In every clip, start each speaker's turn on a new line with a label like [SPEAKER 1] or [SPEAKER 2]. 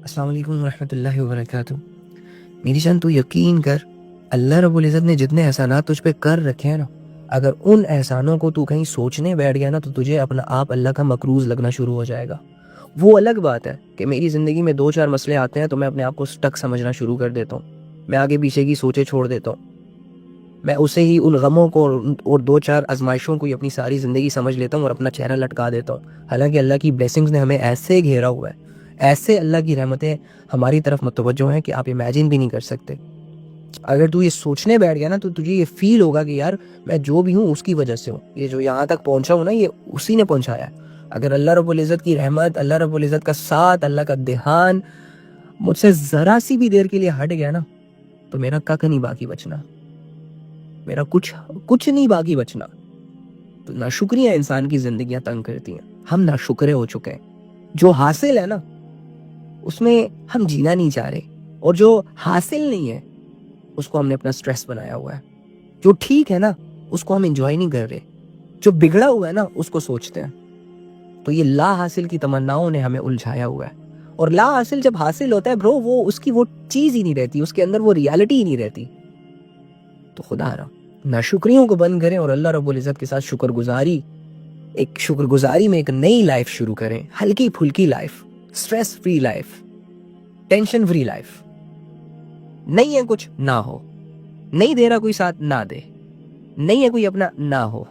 [SPEAKER 1] السلام علیکم ورحمۃ اللہ وبرکاتہ۔ میری جان تو یقین کر، اللہ رب العزت نے جتنے احسانات تجھ پہ کر رکھے ہیں نا، اگر ان احسانوں کو تو کہیں سوچنے بیٹھ گیا نا تو تجھے اپنا آپ اللہ کا مقروض لگنا شروع ہو جائے گا۔ وہ الگ بات ہے کہ میری زندگی میں 2-4 مسئلے آتے ہیں تو میں اپنے آپ کو سٹک سمجھنا شروع کر دیتا ہوں، میں آگے پیچھے کی سوچیں چھوڑ دیتا ہوں، میں اسے ہی ان غموں کو اور 2-4 آزمائشوں کو ہی اپنی ساری زندگی سمجھ لیتا ہوں اور اپنا چہرہ لٹکا دیتا ہوں۔ حالانکہ اللہ کی بلیسنگز نے ہمیں ایسے گھیرا ہوا ہے، ایسے اللہ کی رحمتیں ہماری طرف متوجہ ہیں کہ آپ امیجن بھی نہیں کر سکتے۔ اگر تو یہ سوچنے بیٹھ گیا نا تو تجھے یہ فیل ہوگا کہ یار میں جو بھی ہوں اس کی وجہ سے ہوں، یہ جو یہاں تک پہنچا ہوں نا یہ اسی نے پہنچایا ہے۔ اگر اللہ رب العزت کی رحمت، اللہ رب العزت کا ساتھ، اللہ کا دھیان مجھ سے ذرا سی بھی دیر کے لیے ہٹ گیا نا تو میرا کک نہیں باقی بچنا، میرا کچھ نہیں باقی بچنا۔ تو ناشکریاں انسان کی زندگیاں تنگ کرتی ہیں، ہم ناشکرے ہو چکے ہیں۔ جو حاصل ہے نا اس میں ہم جینا نہیں چاہ رہے، اور جو حاصل نہیں ہے اس کو ہم نے اپنا سٹریس بنایا ہوا ہے۔ جو ٹھیک ہے نا اس کو ہم انجوائے نہیں کر رہے، جو بگڑا ہوا ہے نا اس کو سوچتے ہیں۔ تو یہ لا حاصل کی تمناؤں نے ہمیں الجھایا ہوا ہے، اور لا حاصل جب حاصل ہوتا ہے برو وہ اس کی وہ چیز ہی نہیں رہتی، اس کے اندر وہ ریالٹی ہی نہیں رہتی۔ تو خدا رہا ناشکریوں کو بند کریں اور اللہ رب العزت کے ساتھ شکر گزاری میں ایک نئی لائف شروع کریں، ہلکی پھلکی life, stress free life, tension free life. نہیں ہے کچھ نہ ہو، نہیں دے رہا کوئی ساتھ نہ دے، نہیں ہے کوئی اپنا نہ ہو،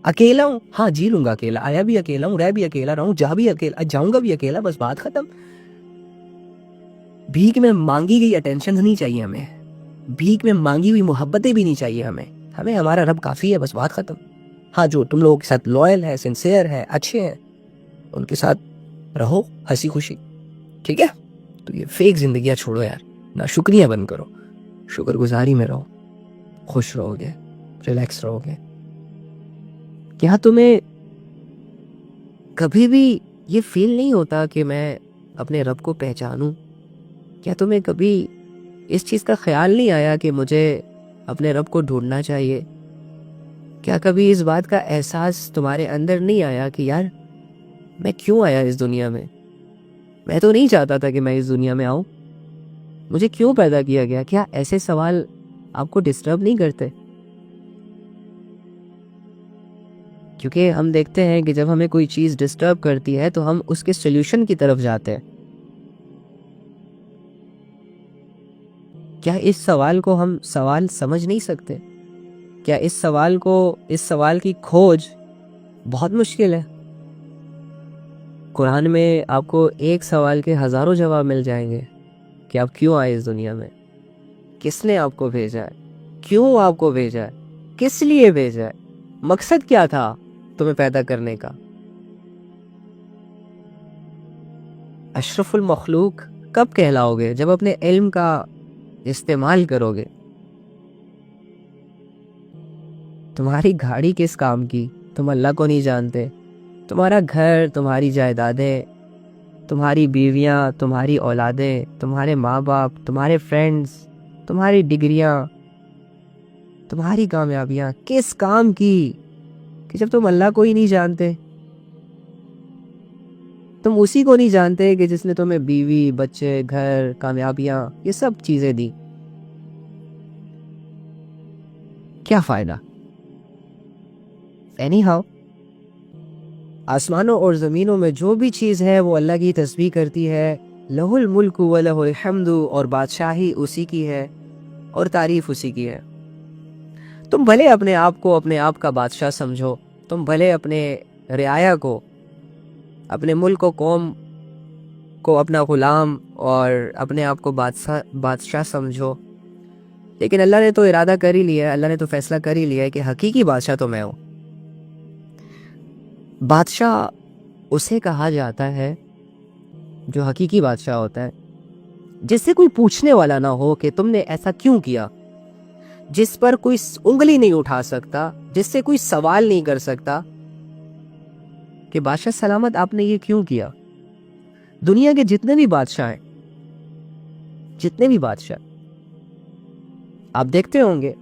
[SPEAKER 1] اکیلا ہوں ہاں جی لوں گا اکیلا، آیا بھی اکیلا ہوں، رہ بھی اکیلا رہوں، جا بھی اکیلا، جاؤں گا بھی اکیلا، بس بات ختم۔ بھیک میں مانگی گئی اٹینشن نہیں چاہیے ہمیں، بھیک میں مانگی ہوئی محبتیں بھی نہیں چاہیے ہمیں ہمارا رب کافی ہے، بس بات ختم۔ ہاں جو تم لوگوں کے ساتھ لوئل ہے، سنسیئر ہے، اچھے ہیں، ان کے ساتھ رہو ہنسی خوشی، ٹھیک ہے؟ تو یہ فیک زندگیاں چھوڑو یار، ناشکریاں بند کرو، شکر گزاری میں رہو، خوش رہو گے، ریلیکس رہو گے۔ کیا تمہیں کبھی بھی یہ فیل نہیں ہوتا کہ میں اپنے رب کو پہچانوں؟ کیا تمہیں کبھی اس چیز کا خیال نہیں آیا کہ مجھے اپنے رب کو ڈھونڈنا چاہیے؟ کیا کبھی اس بات کا احساس تمہارے اندر نہیں آیا کہ یار میں کیوں آیا اس دنیا میں تو نہیں چاہتا تھا کہ میں اس دنیا میں آؤں، مجھے کیوں پیدا کیا گیا؟ کیا ایسے سوال آپ کو ڈسٹرب نہیں کرتے؟ کیونکہ ہم دیکھتے ہیں کہ جب ہمیں کوئی چیز ڈسٹرب کرتی ہے تو ہم اس کے سولوشن کی طرف جاتے ہیں۔ کیا اس سوال کو ہم سوال سمجھ نہیں سکتے؟ کیا اس سوال کی کھوج بہت مشکل ہے؟ قرآن میں آپ کو ایک سوال کے ہزاروں جواب مل جائیں گے کہ آپ کیوں آئے اس دنیا میں، کس نے آپ کو بھیجا ہے، کیوں آپ کو بھیجا ہے، کس لیے بھیجا ہے، مقصد کیا تھا تمہیں پیدا کرنے کا۔ اشرف المخلوق کب کہلاؤ گے؟ جب اپنے علم کا استعمال کرو گے۔ تمہاری گاڑی کس کام کی؟ تم اللہ کو نہیں جانتے۔ تمہارا گھر، تمہاری جائیدادیں، تمہاری بیویاں، تمہاری اولادیں، تمہارے ماں باپ، تمہارے فرینڈز، تمہاری ڈگریاں، تمہاری کامیابیاں کس کام کی کہ جب تم اللہ کو ہی نہیں جانتے؟ تم اسی کو نہیں جانتے کہ جس نے تمہیں بیوی، بچے، گھر، کامیابیاں، یہ سب چیزیں دی۔ کیا فائدہ؟ اینی ہاؤ آسمانوں اور زمینوں میں جو بھی چیز ہے وہ اللہ کی تسبیح کرتی ہے۔ لہ الملک و لہ الحمد، اور بادشاہی اسی کی ہے اور تعریف اسی کی ہے۔ تم بھلے اپنے آپ کو اپنے آپ کا بادشاہ سمجھو، تم بھلے اپنے رعایا کو، اپنے ملک و قوم کو اپنا غلام اور اپنے آپ کو بادشاہ سمجھو، لیکن اللہ نے تو ارادہ کر ہی لیا ہے، اللہ نے تو فیصلہ کر ہی لیا ہے کہ حقیقی بادشاہ تو میں ہوں۔ بادشاہ اسے کہا جاتا ہے جو حقیقی بادشاہ ہوتا ہے، جس سے کوئی پوچھنے والا نہ ہو کہ تم نے ایسا کیوں کیا، جس پر کوئی انگلی نہیں اٹھا سکتا، جس سے کوئی سوال نہیں کر سکتا کہ بادشاہ سلامت آپ نے یہ کیوں کیا۔ دنیا کے جتنے بھی بادشاہ ہیں، جتنے بھی بادشاہ آپ دیکھتے ہوں گے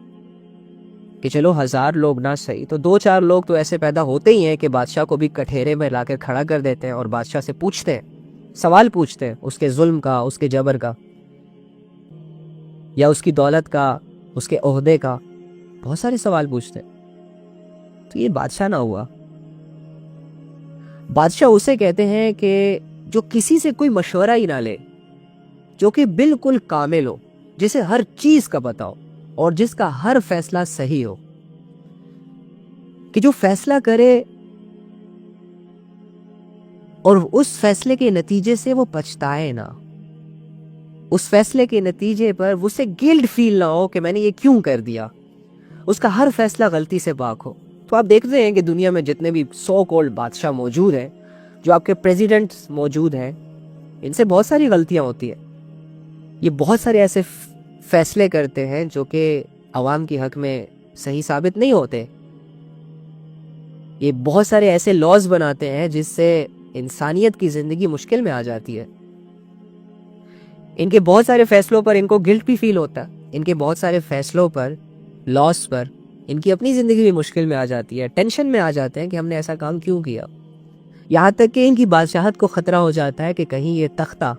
[SPEAKER 1] کہ چلو 1000 لوگ نہ صحیح تو 2-4 لوگ تو ایسے پیدا ہوتے ہی ہیں کہ بادشاہ کو بھی کٹہرے میں لا کے کھڑا کر دیتے ہیں اور بادشاہ سے پوچھتے ہیں سوال پوچھتے ہیں اس کے ظلم کا، اس کے جبر کا، یا اس کی دولت کا، اس کے عہدے کا، بہت سارے سوال پوچھتے ہیں. تو یہ بادشاہ نہ ہوا. بادشاہ اسے کہتے ہیں کہ جو کسی سے کوئی مشورہ ہی نہ لے، جو کہ بالکل کامل ہو، جسے ہر چیز کا پتہ ہو اور جس کا ہر فیصلہ صحیح ہو، کہ جو فیصلہ کرے اور اس فیصلے کے نتیجے سے وہ پچھتائے نہ، اس فیصلے کے نتیجے پر اسے گلٹ فیل نہ ہو کہ میں نے یہ کیوں کر دیا، اس کا ہر فیصلہ غلطی سے پاک ہو. تو آپ دیکھتے ہیں کہ دنیا میں جتنے بھی سو کولڈ بادشاہ موجود ہیں، جو آپ کے پریزیڈنٹس موجود ہیں، ان سے بہت ساری غلطیاں ہوتی ہیں. یہ بہت سارے ایسے فیصلے کرتے ہیں جو کہ عوام کی حق میں صحیح ثابت نہیں ہوتے. یہ بہت سارے ایسے لاز بناتے ہیں جس سے انسانیت کی زندگی مشکل میں آ جاتی ہے. ان کے بہت سارے فیصلوں پر ان کو گلٹ بھی فیل ہوتا ہے. ان کے بہت سارے فیصلوں پر، لاس پر ان کی اپنی زندگی بھی مشکل میں آ جاتی ہے. ٹینشن میں آ جاتے ہیں کہ ہم نے ایسا کام کیوں کیا. یہاں تک کہ ان کی بادشاہت کو خطرہ ہو جاتا ہے کہ کہیں یہ تختہ،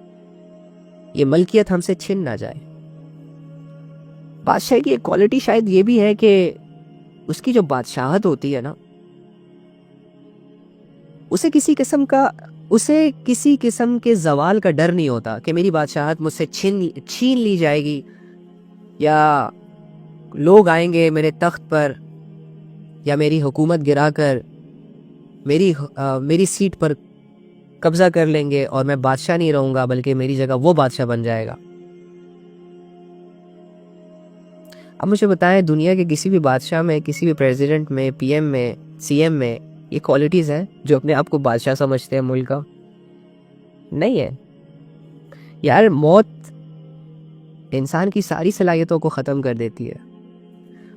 [SPEAKER 1] یہ ملکیت ہم سے چھن نہ جائے. بادشاہ کی ایک کوالٹی شاید یہ بھی ہے کہ اس کی جو بادشاہت ہوتی ہے نا، اسے کسی قسم کے زوال کا ڈر نہیں ہوتا کہ میری بادشاہت مجھ سے چھین لی جائے گی، یا لوگ آئیں گے میرے تخت پر، یا میری حکومت گرا کر میری سیٹ پر قبضہ کر لیں گے اور میں بادشاہ نہیں رہوں گا بلکہ میری جگہ وہ بادشاہ بن جائے گا. اب مجھے بتائیں، دنیا کے کسی بھی بادشاہ میں، کسی بھی پریزیڈنٹ میں، پی ایم میں، سی ایم میں یہ کوالٹیز ہیں جو اپنے آپ کو بادشاہ سمجھتے ہیں ملک کا؟ نہیں ہے یار. موت انسان کی ساری صلاحیتوں کو ختم کر دیتی ہے.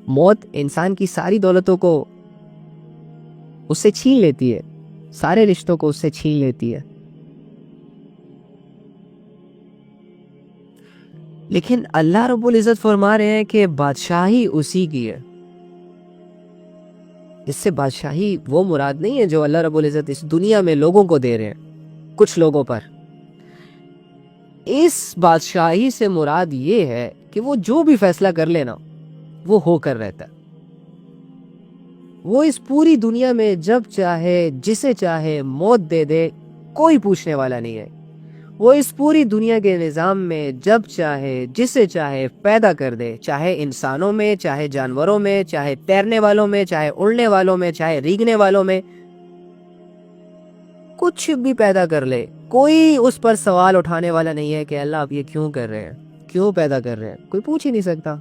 [SPEAKER 1] موت انسان کی ساری دولتوں کو اس سے چھین لیتی ہے، سارے رشتوں کو اس سے چھین لیتی ہے. لیکن اللہ رب العزت فرما رہے ہیں کہ بادشاہی اسی کی ہے. اس سے بادشاہی وہ مراد نہیں ہے جو اللہ رب العزت اس دنیا میں لوگوں کو دے رہے ہیں، کچھ لوگوں پر. اس بادشاہی سے مراد یہ ہے کہ وہ جو بھی فیصلہ کر لینا وہ ہو کر رہتا ہے. وہ اس پوری دنیا میں جب چاہے جسے چاہے موت دے دے، کوئی پوچھنے والا نہیں ہے. وہ اس پوری دنیا کے نظام میں جب چاہے جسے چاہے پیدا کر دے، چاہے انسانوں میں، چاہے جانوروں میں، چاہے تیرنے والوں میں، چاہے اڑنے والوں میں، چاہے ریگنے والوں میں، کچھ بھی پیدا کر لے. کوئی اس پر سوال اٹھانے والا نہیں ہے کہ اللہ آپ یہ کیوں کر رہے ہیں، کیوں پیدا کر رہے ہیں. کوئی پوچھ ہی نہیں سکتا.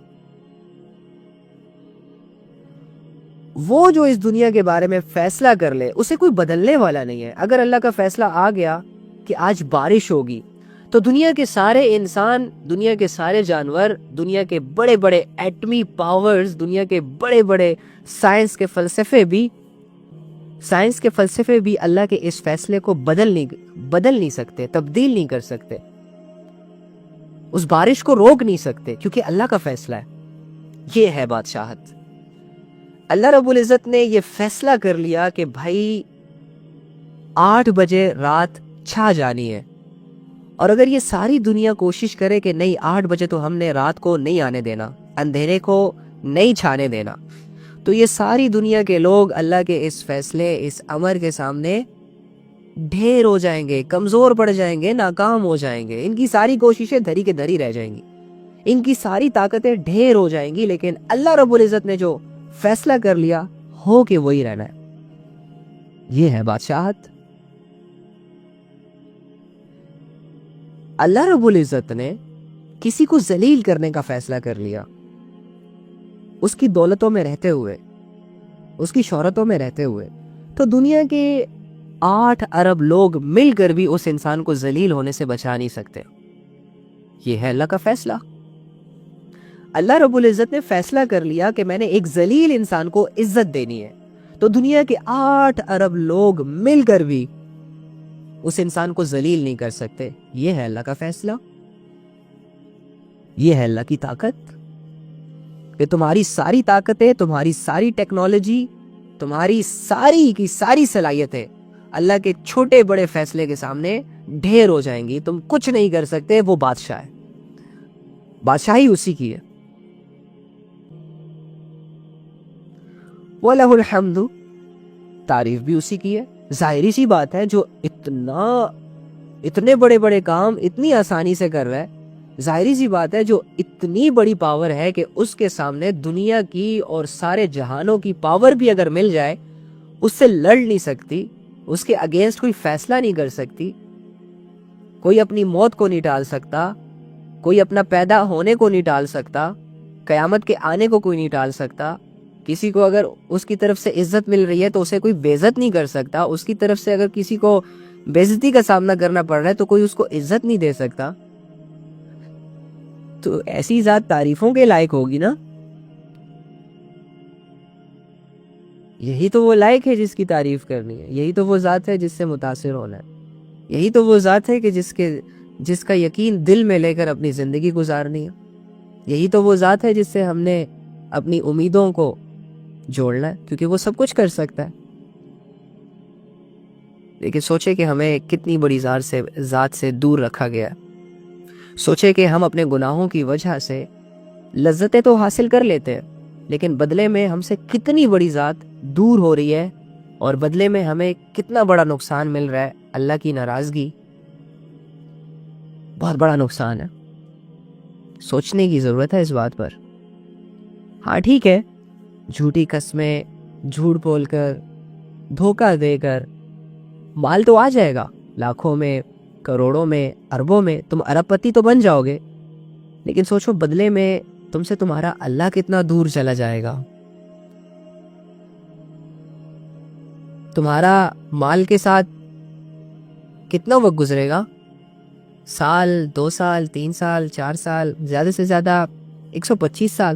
[SPEAKER 1] وہ جو اس دنیا کے بارے میں فیصلہ کر لے اسے کوئی بدلنے والا نہیں ہے. اگر اللہ کا فیصلہ آ گیا کہ آج بارش ہوگی، تو دنیا کے سارے انسان، دنیا کے سارے جانور، دنیا کے بڑے بڑے ایٹمی پاورز، دنیا کے بڑے بڑے سائنس کے فلسفے بھی اللہ کے اس فیصلے کو بدل نہیں سکتے، تبدیل نہیں کر سکتے، اس بارش کو روک نہیں سکتے، کیونکہ اللہ کا فیصلہ ہے. یہ ہے بادشاہت. اللہ رب العزت نے یہ فیصلہ کر لیا کہ بھائی 8 بجے رات چھا جانی ہے، اور اگر یہ ساری دنیا کوشش کرے کہ نہیں 8 بجے تو ہم نے رات کو نہیں آنے دینا، اندھیرے کو نہیں چھانے دینا، تو یہ ساری دنیا کے لوگ اللہ کے اس فیصلے، اس امر کے سامنے ڈھیر ہو جائیں گے، کمزور پڑ جائیں گے، ناکام ہو جائیں گے. ان کی ساری کوششیں دھری کے دھری رہ جائیں گی، ان کی ساری طاقتیں ڈھیر ہو جائیں گی. لیکن اللہ رب العزت نے جو فیصلہ کر لیا ہو کہ وہی رہنا ہے. یہ ہے بادشاہت. اللہ رب العزت نے کسی کو ذلیل کرنے کا فیصلہ کر لیا، اس کی دولتوں میں رہتے ہوئے، اس کی شہرتوں میں رہتے ہوئے، تو دنیا کے 8 ارب لوگ مل کر بھی اس انسان کو ذلیل ہونے سے بچا نہیں سکتے. یہ ہے اللہ کا فیصلہ. اللہ رب العزت نے فیصلہ کر لیا کہ میں نے ایک ذلیل انسان کو عزت دینی ہے، تو دنیا کے 8 ارب لوگ مل کر بھی اس انسان کو ذلیل نہیں کر سکتے. یہ ہے اللہ کا فیصلہ. یہ ہے اللہ کی طاقت کہ تمہاری ساری طاقتیں، تمہاری ساری ٹیکنالوجی، تمہاری ساری کی ساری صلاحیتیں اللہ کے چھوٹے بڑے فیصلے کے سامنے ڈھیر ہو جائیں گی, تم کچھ نہیں کر سکتے. وہ بادشاہ ہے, بادشاہی اسی کی ہے. وَلَهُ الْحَمْدُ, تعریف بھی اسی کی ہے. ظاہری سی بات ہے, جو اتنے بڑے بڑے کام اتنی آسانی سے کر رہا ہے, ظاہری سی بات ہے جو اتنی بڑی پاور ہے کہ اس کے سامنے دنیا کی اور سارے جہانوں کی پاور بھی اگر مل جائے, اس سے لڑ نہیں سکتی, اس کے اگینسٹ کوئی فیصلہ نہیں کر سکتی. کوئی اپنی موت کو نہیں ٹال سکتا, کوئی اپنا پیدا ہونے کو نہیں ٹال سکتا, قیامت کے آنے کو کوئی نہیں ٹال سکتا. کسی کو اگر اس کی طرف سے عزت مل رہی ہے تو اسے کوئی بے عزت نہیں کر سکتا. اس کی طرف سے اگر کسی کو بے عزتی کا سامنا کرنا پڑ رہا ہے تو کوئی اس کو عزت نہیں دے سکتا. تو ایسی ذات تعریفوں کے لائق ہوگی نا. یہی تو وہ لائق ہے جس کی تعریف کرنی ہے. یہی تو وہ ذات ہے جس سے متاثر ہونا ہے. یہی تو وہ ذات ہے کہ جس کا یقین دل میں لے کر اپنی زندگی گزارنی ہے. یہی تو وہ ذات ہے جس سے ہم نے اپنی امیدوں کو جوڑنا ہے, کیونکہ وہ سب کچھ کر سکتا ہے. لیکن سوچے کہ ہمیں کتنی بڑی ذات سے دور رکھا گیا. سوچے کہ ہم اپنے گناہوں کی وجہ سے لذتیں تو حاصل کر لیتے ہیں, لیکن بدلے میں ہم سے کتنی بڑی ذات دور ہو رہی ہے, اور بدلے میں ہمیں کتنا بڑا نقصان مل رہا ہے. اللہ کی ناراضگی بہت بڑا نقصان ہے. سوچنے کی ضرورت ہے اس بات پر. ہاں ٹھیک ہے, جھوٹی قسمیں, جھوٹ بول کر, دھوکہ دے کر مال تو آ جائے گا, لاکھوں میں, کروڑوں میں, اربوں میں, تم ارب پتی تو بن جاؤ گے. لیکن سوچو بدلے میں تم سے تمہارا اللہ کتنا دور چلا جائے گا. تمہارا مال کے ساتھ کتنا وقت گزرے گا, سال, 2 سال, 3 سال, 4 سال, زیادہ سے زیادہ 125 سال.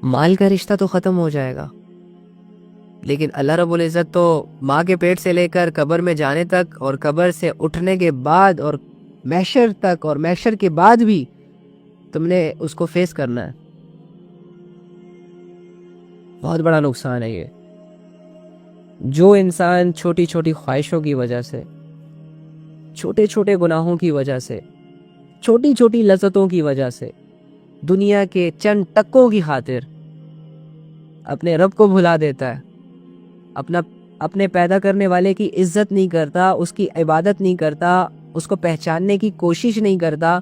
[SPEAKER 1] مال کا رشتہ تو ختم ہو جائے گا, لیکن اللہ رب العزت تو ماں کے پیٹ سے لے کر قبر میں جانے تک, اور قبر سے اٹھنے کے بعد, اور محشر تک, اور محشر کے بعد بھی تم نے اس کو فیس کرنا ہے. بہت بڑا نقصان ہے یہ. جو انسان چھوٹی چھوٹی خواہشوں کی وجہ سے, چھوٹے چھوٹے گناہوں کی وجہ سے, چھوٹی چھوٹی لذتوں کی وجہ سے, دنیا کے چند ٹکوں کی خاطر اپنے رب کو بھلا دیتا ہے, اپنے پیدا کرنے والے کی عزت نہیں کرتا, اس کی عبادت نہیں کرتا, اس کو پہچاننے کی کوشش نہیں کرتا,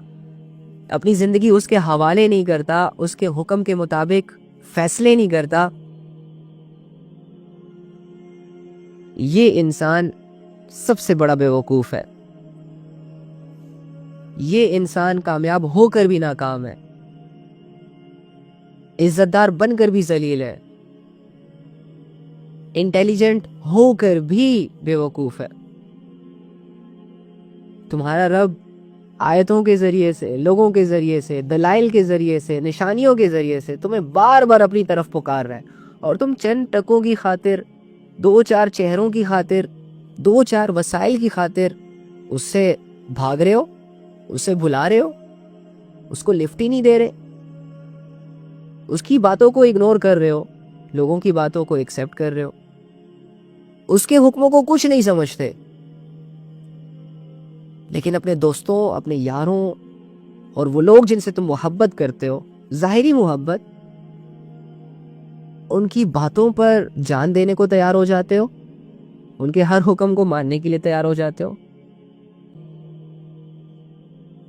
[SPEAKER 1] اپنی زندگی اس کے حوالے نہیں کرتا, اس کے حکم کے مطابق فیصلے نہیں کرتا, یہ انسان سب سے بڑا بیوقوف ہے. یہ انسان کامیاب ہو کر بھی ناکام ہے, عزت دار بن کر بھی ذلیل ہے, انٹیلیجنٹ ہو کر بھی بیوقوف ہے. تمہارا رب آیتوں کے ذریعے سے, لوگوں کے ذریعے سے, دلائل کے ذریعے سے, نشانیوں کے ذریعے سے تمہیں بار بار اپنی طرف پکار رہا ہے, اور تم چند ٹکوں کی خاطر, 2-4 چہروں کی خاطر, 2-4 وسائل کی خاطر اس سے بھاگ رہے ہو, اس سے بھلا رہے ہو, اس کو لفٹ ہی نہیں دے رہے, اس کی باتوں کو اگنور کر رہے ہو, لوگوں کی باتوں کو ایکسیپٹ کر رہے ہو, اس کے حکموں کو کچھ نہیں سمجھتے. لیکن اپنے دوستوں, اپنے یاروں, اور وہ لوگ جن سے تم محبت کرتے ہو, ظاہری محبت, ان کی باتوں پر جان دینے کو تیار ہو جاتے ہو, ان کے ہر حکم کو ماننے کے لیے تیار ہو جاتے ہو.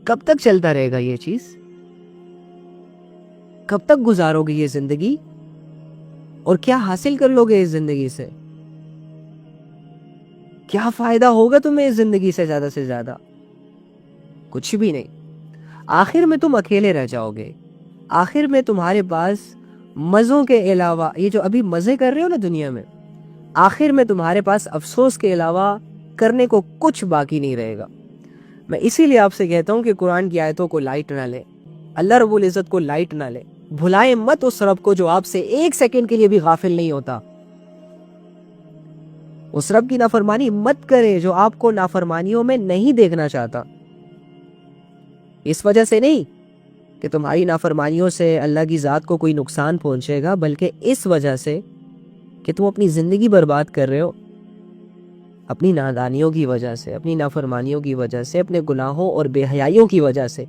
[SPEAKER 1] کب تک چلتا رہے گا یہ چیز؟ کب تک گزارو گے یہ زندگی, اور کیا حاصل کر لو گے اس زندگی سے؟ کیا فائدہ ہوگا تمہیں اس زندگی سے زیادہ سے زیادہ؟ کچھ بھی نہیں. آخر میں تم اکیلے رہ جاؤ گے. آخر میں تمہارے پاس مزوں کے علاوہ, یہ جو ابھی مزے کر رہے ہو نا دنیا میں, آخر میں تمہارے پاس افسوس کے علاوہ کرنے کو کچھ باقی نہیں رہے گا. میں اسی لیے آپ سے کہتا ہوں کہ قرآن کی آیتوں کو لائٹ نہ لے, اللہ رب العزت کو لائٹ نہ لے, بھلائیں مت اس رب کو جو آپ سے 1 سیکنڈ کے لیے بھی غافل نہیں ہوتا. اس رب کی نافرمانی مت کرے جو آپ کو نافرمانیوں میں نہیں دیکھنا چاہتا. اس وجہ سے نہیں کہ تمہاری نافرمانیوں سے اللہ کی ذات کو کوئی نقصان پہنچے گا, بلکہ اس وجہ سے کہ تم اپنی زندگی برباد کر رہے ہو. اپنی نادانیوں کی وجہ سے، اپنی نافرمانیوں کی وجہ سے، اپنے گناہوں اور بے حیائیوں کی وجہ سے.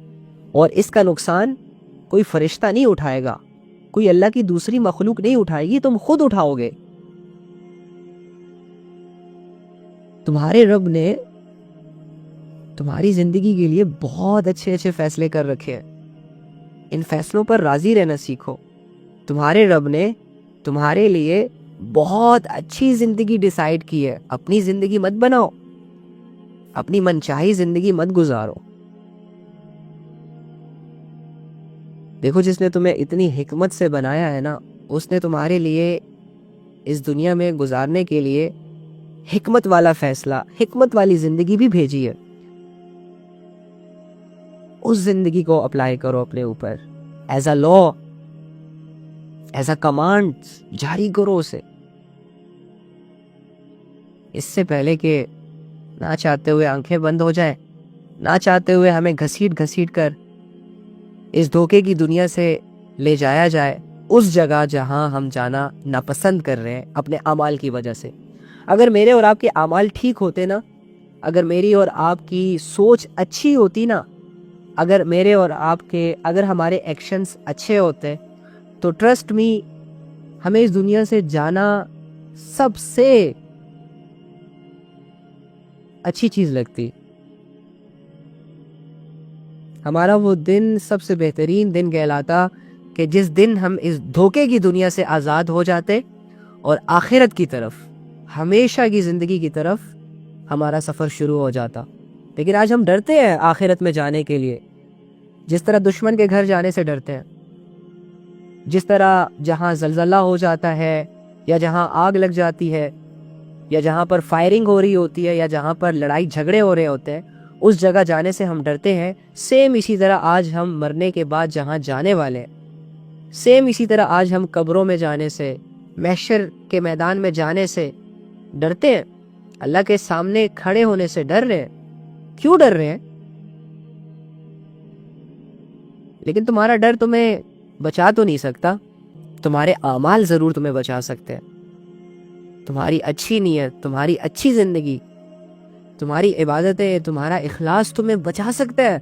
[SPEAKER 1] اور اس کا نقصان کوئی فرشتہ نہیں اٹھائے گا، کوئی اللہ کی دوسری مخلوق نہیں اٹھائے گی، تم خود اٹھاؤ گے. تمہارے رب نے تمہاری زندگی کے لیے بہت اچھے اچھے فیصلے کر رکھے ہیں. ان فیصلوں پر راضی رہنا سیکھو. تمہارے رب نے تمہارے لیے بہت اچھی زندگی ڈیسائیڈ کی ہے. اپنی زندگی مت بناؤ، اپنی منچاہی زندگی مت گزارو. دیکھو، جس نے تمہیں اتنی حکمت سے بنایا ہے نا، اس نے تمہارے لیے اس دنیا میں گزارنے کے لیے حکمت والا فیصلہ، حکمت والی زندگی بھی بھیجی ہے. اس زندگی کو اپلائی کرو اپنے اوپر، as a law, as a command جاری کرو اسے. اس سے پہلے کہ نہ چاہتے ہوئے آنکھیں بند ہو جائیں، نہ چاہتے ہوئے ہمیں گھسیٹ گھسیٹ کر اس دھوکے کی دنیا سے لے جایا جائے اس جگہ جہاں ہم جانا ناپسند کر رہے ہیں اپنے اعمال کی وجہ سے. اگر میرے اور آپ کے اعمال ٹھیک ہوتے نا، اگر میری اور آپ کی سوچ اچھی ہوتی نا، اگر ہمارے ایکشنز اچھے ہوتے، تو ٹرسٹ می، ہمیں اس دنیا سے جانا سب سے اچھی چیز لگتی. ہمارا وہ دن سب سے بہترین دن کہلاتا کہ جس دن ہم اس دھوکے کی دنیا سے آزاد ہو جاتے اور آخرت کی طرف، ہمیشہ کی زندگی کی طرف ہمارا سفر شروع ہو جاتا. لیکن آج ہم ڈرتے ہیں آخرت میں جانے کے لیے، جس طرح دشمن کے گھر جانے سے ڈرتے ہیں، جس طرح جہاں زلزلہ ہو جاتا ہے، یا جہاں آگ لگ جاتی ہے، یا جہاں پر فائرنگ ہو رہی ہوتی ہے، یا جہاں پر لڑائی جھگڑے ہو رہے ہوتے ہیں، اس جگہ جانے سے ہم ڈرتے ہیں. سیم اسی طرح آج ہم مرنے کے بعد جہاں جانے والے ہیں، سیم اسی طرح آج ہم قبروں میں جانے سے، محشر کے میدان میں جانے سے ڈرتے ہیں. اللہ کے سامنے کھڑے ہونے سے ڈر رہے ہیں. کیوں ڈر رہے ہیں؟ لیکن تمہارا ڈر تمہیں بچا تو نہیں سکتا. تمہارے اعمال ضرور تمہیں بچا سکتے ہیں. تمہاری اچھی نیت، تمہاری اچھی زندگی، تمہاری عبادتیں، تمہارا اخلاص تمہیں بچا سکتا ہے،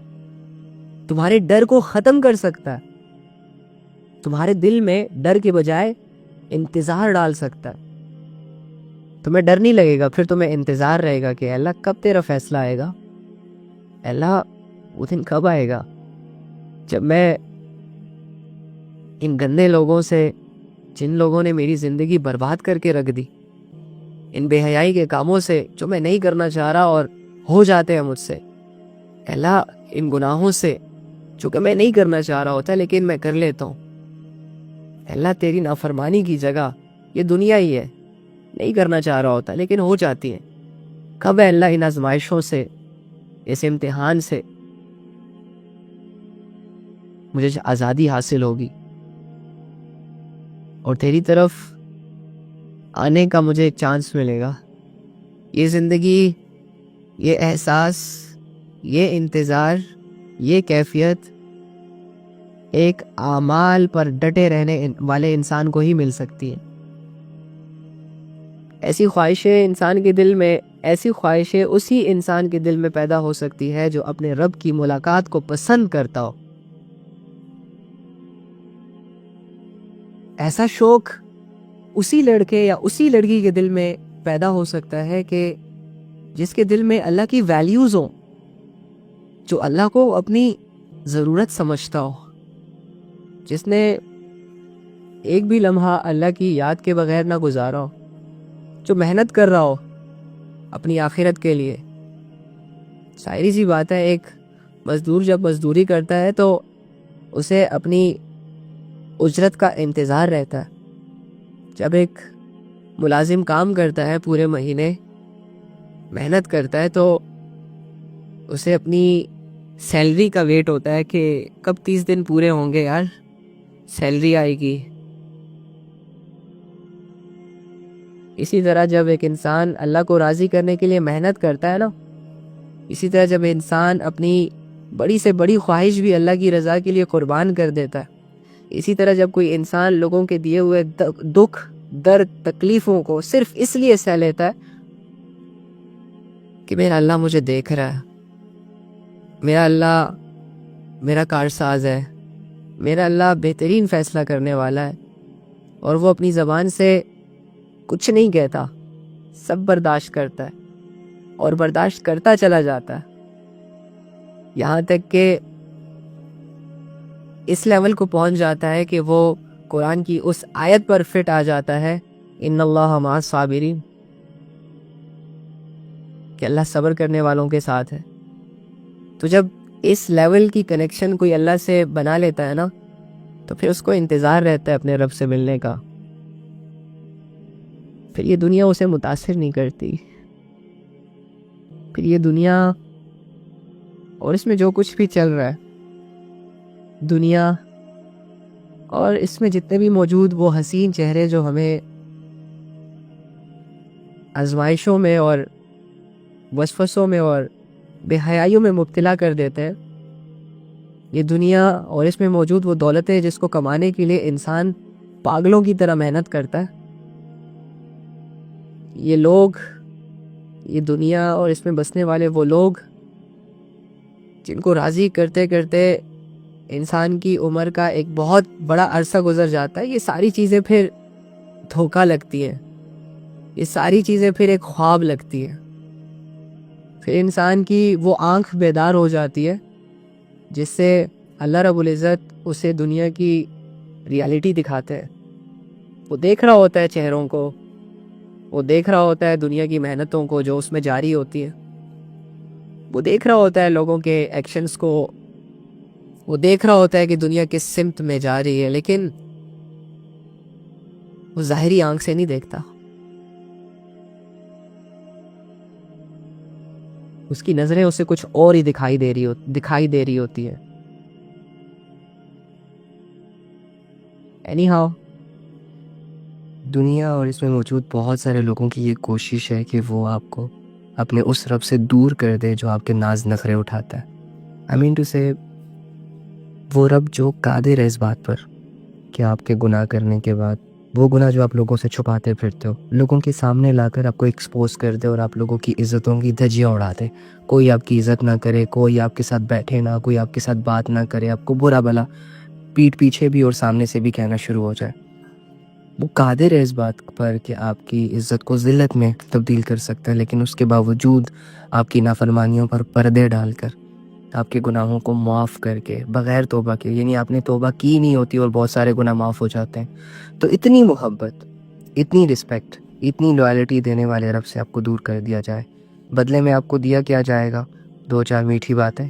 [SPEAKER 1] تمہارے ڈر کو ختم کر سکتا ہے، تمہارے دل میں ڈر کے بجائے انتظار ڈال سکتا ہے. تمہیں ڈر نہیں لگے گا، پھر تمہیں انتظار رہے گا کہ اللہ کب تیرا فیصلہ آئے گا، اللہ وہ دن کب آئے گا جب میں ان گندے لوگوں سے، جن لوگوں نے میری زندگی برباد کر کے رکھ دی، ان بے حیائی کے کاموں سے جو میں نہیں کرنا چاہ رہا اور ہو جاتے ہیں مجھ سے، اللہ ان گناہوں سے جو کہ میں نہیں کرنا چاہ رہا ہوتا لیکن میں کر لیتا ہوں، اللہ تیری نافرمانی کی جگہ یہ دنیا ہی ہے، نہیں کرنا چاہ رہا ہوتا لیکن ہو جاتی ہے. کب ہے اللہ ان آزمائشوں سے، اس امتحان سے مجھے آزادی حاصل ہوگی اور تیری طرف آنے کا مجھے ایک چانس ملے گا. یہ زندگی، یہ احساس، یہ انتظار، یہ کیفیت ایک اعمال پر ڈٹے رہنے والے انسان کو ہی مل سکتی ہے. ایسی خواہشیں انسان کے دل میں، ایسی خواہشیں اسی انسان کے دل میں پیدا ہو سکتی ہے جو اپنے رب کی ملاقات کو پسند کرتا ہو. ایسا شوق اسی لڑکے یا اسی لڑکی کے دل میں پیدا ہو سکتا ہے کہ جس کے دل میں اللہ کی ویلیوز ہوں، جو اللہ کو اپنی ضرورت سمجھتا ہو، جس نے ایک بھی لمحہ اللہ کی یاد کے بغیر نہ گزارا ہو، جو محنت کر رہا ہو اپنی آخرت کے لیے. ظاہری سی بات ہے، ایک مزدور جب مزدوری کرتا ہے تو اسے اپنی اجرت کا انتظار رہتا ہے. جب ایک ملازم کام کرتا ہے، پورے مہینے محنت کرتا ہے، تو اسے اپنی سیلری کا ویٹ ہوتا ہے کہ کب 30 دن پورے ہوں گے یار، سیلری آئے گی. اسی طرح جب ایک انسان اللہ کو راضی کرنے کے لیے محنت کرتا ہے نا، اسی طرح جب انسان اپنی بڑی سے بڑی خواہش بھی اللہ کی رضا کے لیے قربان کر دیتا ہے، اسی طرح جب کوئی انسان لوگوں کے دیے ہوئے دکھ، درد، تکلیفوں کو صرف اس لیے سہ لیتا ہے کہ میرا اللہ مجھے دیکھ رہا ہے، میرا اللہ میرا کارساز ہے، میرا اللہ بہترین فیصلہ کرنے والا ہے، اور وہ اپنی زبان سے کچھ نہیں کہتا، سب برداشت کرتا ہے اور برداشت کرتا چلا جاتا ہے، یہاں تک کہ اس لیول کو پہنچ جاتا ہے کہ وہ قرآن کی اس آیت پر فٹ آ جاتا ہے، ان اللہ مع الصابرین، کہ اللہ صبر کرنے والوں کے ساتھ ہے۔ تو جب اس لیول کی کنیکشن کوئی اللہ سے بنا لیتا ہے نا، تو پھر اس کو انتظار رہتا ہے اپنے رب سے ملنے کا، پھر یہ دنیا اسے متاثر نہیں کرتی، پھر یہ دنیا اور اس میں جو کچھ بھی چل رہا ہے، دنیا اور اس میں جتنے بھی موجود وہ حسین چہرے جو ہمیں آزمائشوں میں اور وسوسوں میں اور بے حیائیوں میں مبتلا کر دیتے ہیں، یہ دنیا اور اس میں موجود وہ دولتیں جس کو کمانے کے لیے انسان پاگلوں کی طرح محنت کرتا ہے، یہ لوگ، یہ دنیا اور اس میں بسنے والے وہ لوگ جن کو راضی کرتے کرتے انسان کی عمر کا ایک بہت بڑا عرصہ گزر جاتا ہے، یہ ساری چیزیں پھر دھوکہ لگتی ہیں، یہ ساری چیزیں پھر ایک خواب لگتی ہے، پھر انسان کی وہ آنکھ بیدار ہو جاتی ہے جس سے اللہ رب العزت اسے دنیا کی ریالٹی دکھاتے ہیں۔ وہ دیکھ رہا ہوتا ہے چہروں کو، وہ دیکھ رہا ہوتا ہے دنیا کی محنتوں کو جو اس میں جاری ہوتی ہے، وہ دیکھ رہا ہوتا ہے لوگوں کے ایکشنز کو، وہ دیکھ رہا ہوتا ہے کہ دنیا کس سمت میں جا رہی ہے، لیکن وہ ظاہری آنکھ سے نہیں دیکھتا، اس کی نظریں اسے کچھ اور ہی دکھائی دے رہی ہوتی ہے۔ اینی ہاؤ، دنیا اور اس میں موجود بہت سارے لوگوں کی یہ کوشش ہے کہ وہ آپ کو اپنے اس رب سے دور کر دے جو آپ کے ناز نخرے اٹھاتا ہے۔ آئی مین ٹو سے وہ رب جو قادر ہے اس بات پر کہ آپ کے گناہ کرنے کے بعد وہ گناہ جو آپ لوگوں سے چھپاتے پھرتے ہو لوگوں کے سامنے لا کر آپ کو ایکسپوز کر دے اور آپ لوگوں کی عزتوں کی دھجیاں اڑا دے، کوئی آپ کی عزت نہ کرے، کوئی آپ کے ساتھ بیٹھے نہ، کوئی آپ کے ساتھ بات نہ کرے، آپ کو برا بلا پیٹھ پیچھے بھی اور سامنے سے بھی کہنا شروع ہو جائے۔ وہ قادر ہے اس بات پر کہ آپ کی عزت کو ذلت میں تبدیل کر سکتا ہے، لیکن اس کے باوجود آپ کی نافرمانیوں پر پردے ڈال کر آپ کے گناہوں کو معاف کر کے بغیر توبہ کے، یعنی آپ نے توبہ کی نہیں ہوتی اور بہت سارے گناہ معاف ہو جاتے ہیں، تو اتنی محبت، اتنی رسپیکٹ، اتنی لوائلٹی دینے والے رب سے آپ کو دور کر دیا جائے، بدلے میں آپ کو دیا کیا جائے گا؟ 2-4 میٹھی باتیں،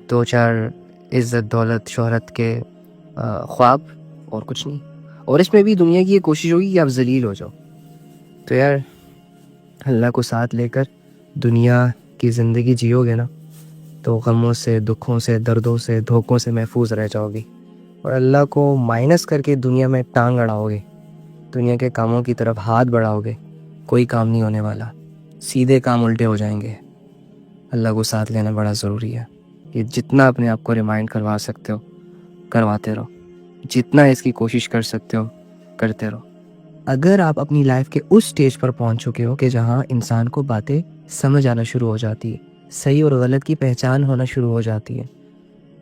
[SPEAKER 1] 2-4 عزت، دولت، شہرت کے خواب، اور کچھ نہیں، اور اس میں بھی دنیا کی یہ کوشش ہوگی کہ آپ ذلیل ہو جاؤ۔ تو یار اللہ کو ساتھ لے کر دنیا کی زندگی جیو گے نا تو غموں سے، دکھوں سے، دردوں سے، دھوکوں سے محفوظ رہ جاؤ گی، اور اللہ کو مائنس کر کے دنیا میں ٹانگ اڑاؤ گے، دنیا کے کاموں کی طرف ہاتھ بڑھاؤ گے، کوئی کام نہیں ہونے والا، سیدھے کام الٹے ہو جائیں گے۔ اللہ کو ساتھ لینا بڑا ضروری ہے، کہ جتنا اپنے آپ کو ریمائنڈ کروا سکتے ہو کرواتے رہو، جتنا اس کی کوشش کر سکتے ہو کرتے رہو۔ اگر آپ اپنی لائف کے اس سٹیج پر پہنچ چکے ہو کہ جہاں انسان کو باتیں سمجھ آنا شروع ہو جاتی ہے، صحیح اور غلط کی پہچان ہونا شروع ہو جاتی ہے،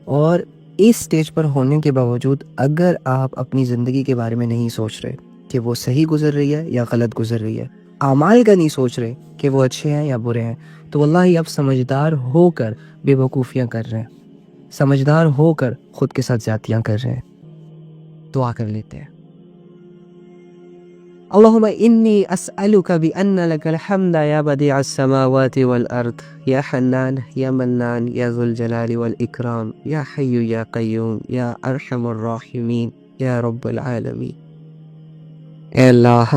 [SPEAKER 1] اور اس سٹیج پر ہونے کے باوجود اگر آپ اپنی زندگی کے بارے میں نہیں سوچ رہے کہ وہ صحیح گزر رہی ہے یا غلط گزر رہی ہے، اعمال کا نہیں سوچ رہے کہ وہ اچھے ہیں یا برے ہیں، تو واللہ آپ سمجھدار ہو کر بے وقوفیاں کر رہے ہیں، سمجھدار ہو کر خود کے ساتھ زیادتیاں کر رہے ہیں۔ دعا کر لیتے ہیں۔ اللہم انی اسألک بأن لک الحمد یا بدیع السماوات والارض یا حنان یا منان یا ذو الجلال والاکرام یا حی یا قیوم یا ارحم الراحمین یا رب العالمین۔ اے اللہ،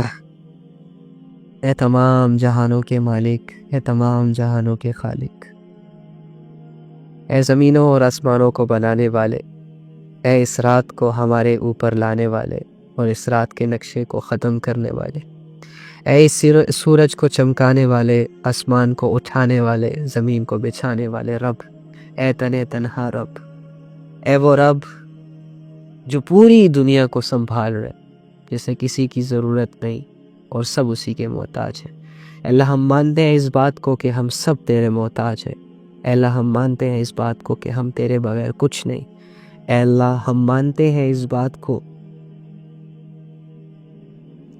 [SPEAKER 1] اے تمام جہانوں کے مالک، اے تمام جہانوں کے خالق، اے زمینوں اور آسمانوں کو بنانے والے، اے اس رات کو ہمارے اوپر لانے والے اور اس رات کے نقشے کو ختم کرنے والے، اے اس سورج کو چمکانے والے، آسمان کو اٹھانے والے، زمین کو بچھانے والے رب، اے تنے تنہا رب، اے وہ رب جو پوری دنیا کو سنبھال رہے، جسے کسی کی ضرورت نہیں اور سب اسی کے محتاج ہیں، اے اللہ ہم مانتے ہیں اس بات کو کہ ہم سب تیرے محتاج ہیں، اے اللہ ہم مانتے ہیں اس بات کو کہ ہم تیرے بغیر کچھ نہیں، اے اللہ ہم مانتے ہیں اس بات کو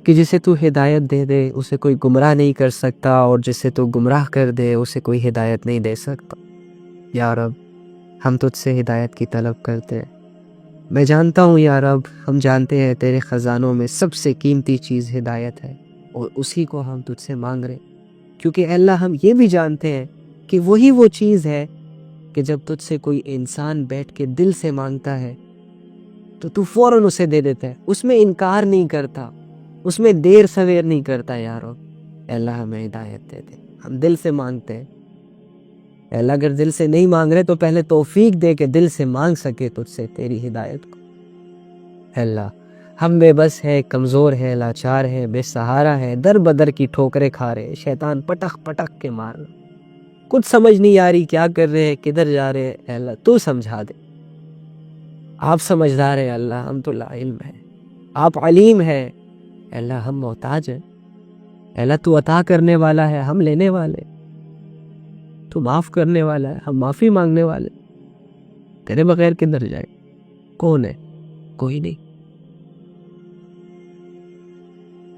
[SPEAKER 1] کہ جسے تو ہدایت دے دے اسے کوئی گمراہ نہیں کر سکتا، اور جسے تو گمراہ کر دے اسے کوئی ہدایت نہیں دے سکتا۔ یا رب ہم تجھ سے ہدایت کی طلب کرتے ہیں، میں جانتا ہوں یا رب، ہم جانتے ہیں تیرے خزانوں میں سب سے قیمتی چیز ہدایت ہے، اور اسی کو ہم تجھ سے مانگ رہے ہیں، کیونکہ اے اللہ ہم یہ بھی جانتے ہیں کہ وہی وہ چیز ہے کہ جب تجھ سے کوئی انسان بیٹھ کے دل سے مانگتا ہے تو تو فوراً اسے دے دیتا ہے، اس میں انکار نہیں کرتا، اس میں دیر سویر نہیں کرتا۔ یا رب اے اللہ ہمیں ہدایت دے دے، ہم دل سے مانگتے ہیں، اے اللہ اگر دل سے نہیں مانگ رہے تو پہلے توفیق دے کہ دل سے مانگ سکے تجھ سے تیری ہدایت کو۔ اے اللہ ہم بے بس ہے، کمزور ہے، لاچار ہے، بے سہارا ہے، در بدر کی ٹھوکریں کھا رہے، شیطان پٹک پٹک کے مار رہا، کچھ سمجھ نہیں آ رہی کیا کر رہے ہیں، کدھر جا رہے ہیں، اے اللہ تو سمجھا دے، آپ سمجھدار ہے اللہ، ہم تو لا علم ہے، آپ علیم ہے، اے اللہ ہم محتاج ہیں، اے اللہ تو عطا کرنے والا ہے، ہم لینے والے، تو معاف کرنے والا ہے، ہم معافی مانگنے والے، تیرے بغیر کدھر جائے، کون ہے، کوئی نہیں۔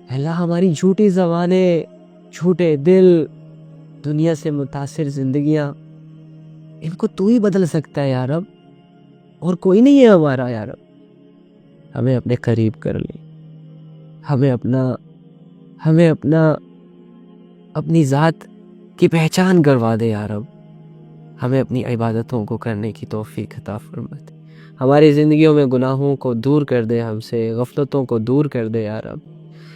[SPEAKER 1] اے اللہ ہماری جھوٹی زبانیں، جھوٹے دل، دنیا سے متاثر زندگیاں، ان کو تو ہی بدل سکتا ہے یا رب، اور کوئی نہیں ہے ہمارا یا رب، ہمیں اپنے قریب کر لے، ہمیں اپنی ذات کی پہچان کروا دے یا رب، ہمیں اپنی عبادتوں کو کرنے کی توفیق عطا فرما دے، ہماری زندگیوں میں گناہوں کو دور کر دے، ہم سے غفلتوں کو دور کر دے یا رب۔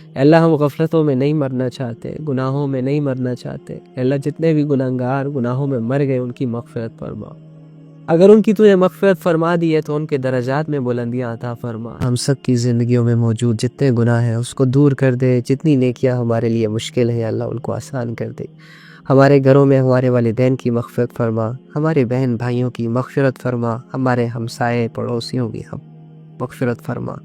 [SPEAKER 1] اے اللہ ہم غفلتوں میں نہیں مرنا چاہتے، گناہوں میں نہیں مرنا چاہتے، اے اللہ جتنے بھی گناہگار گناہوں میں مر گئے ان کی مغفرت فرما، اگر ان کی تجھے مغفرت فرما دی ہے تو ان کے درجات میں بلندیاں عطا فرما، ہم سب کی زندگیوں میں موجود جتنے گناہ ہیں اس کو دور کر دے، جتنی نیکیاں ہمارے لیے مشکل ہیں اللہ ان کو آسان کر دے، ہمارے گھروں میں ہمارے والدین کی مغفرت فرما، ہمارے بہن بھائیوں کی مغفرت فرما، ہمارے ہمسائے پڑوسیوں کی مغفرت فرما،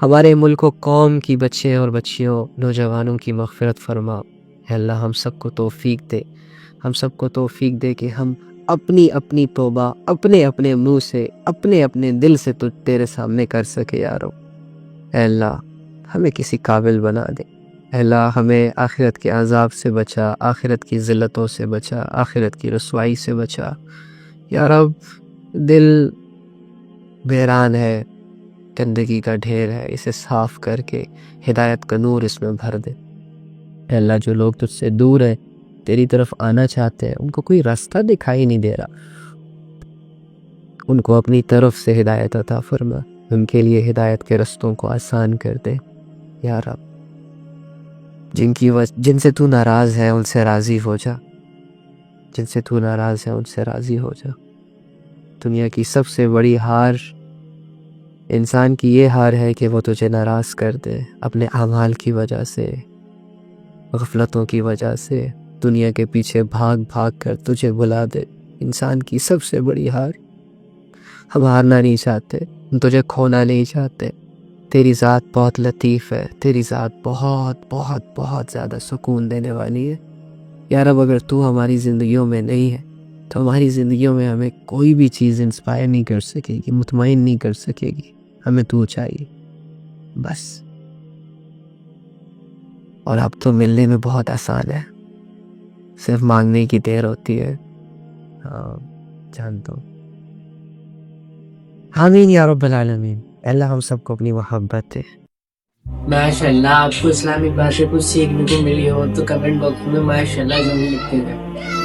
[SPEAKER 1] ہمارے ملک و قوم کی بچے اور بچیوں نوجوانوں کی مغفرت فرما، اے اللہ ہم سب کو توفیق دے، ہم سب کو توفیق دے کہ ہم اپنی اپنی توبہ اپنے اپنے منہ سے اپنے اپنے دل سے تیرے سامنے کر سکے یا رب۔ اے اللہ ہمیں کسی قابل بنا دے، اے اللہ ہمیں آخرت کے عذاب سے بچا، آخرت کی ذلتوں سے بچا، آخرت کی رسوائی سے بچا یا رب۔ دل ویران ہے، گندگی کا ڈھیر ہے، اسے صاف کر کے ہدایت کا نور اس میں بھر دے، اے اللہ جو لوگ تجھ سے دور ہیں تیری طرف آنا چاہتے ہیں ان کو کوئی راستہ دکھائی نہیں دے رہا، ان کو اپنی طرف سے ہدایت عطا فرما، ان کے لیے ہدایت کے رستوں کو آسان کر دے یا رب۔ جن سے تو ناراض ہے ان سے راضی ہو جا، جن سے تو ناراض ہے ان سے راضی ہو جا۔ دنیا کی سب سے بڑی ہار انسان کی یہ ہار ہے کہ وہ تجھے ناراض کر دے، اپنے اعمال کی وجہ سے، غفلتوں کی وجہ سے، دنیا کے پیچھے بھاگ بھاگ کر تجھے بلا دے۔ انسان کی سب سے بڑی ہار، ہم ہارنا نہیں چاہتے، ہم تجھے کھونا نہیں چاہتے، تیری ذات بہت لطیف ہے، تیری ذات بہت بہت بہت زیادہ سکون دینے والی ہے یا رب۔ اگر تو ہماری زندگیوں میں نہیں ہے تو ہماری زندگیوں میں ہمیں کوئی بھی چیز انسپائر نہیں کر سکے گی، مطمئن نہیں کر سکے گی، ہمیں تو چاہیے بس۔ اور اب تو ملنے میں بہت آسان ہے، صرف مانگنے کی دیر ہوتی ہے، ہاں جانتا ہوں۔ آمین یا رب العالمین۔ اللہ ہم سب کو اپنی محبت دے۔
[SPEAKER 2] ماشاءاللہ آپ کو اسلامک باتیں کچھ سیکھنے کو ملی ہو تو کمنٹ باکس میں ماشاءاللہ ضرور لکھتے ہیں۔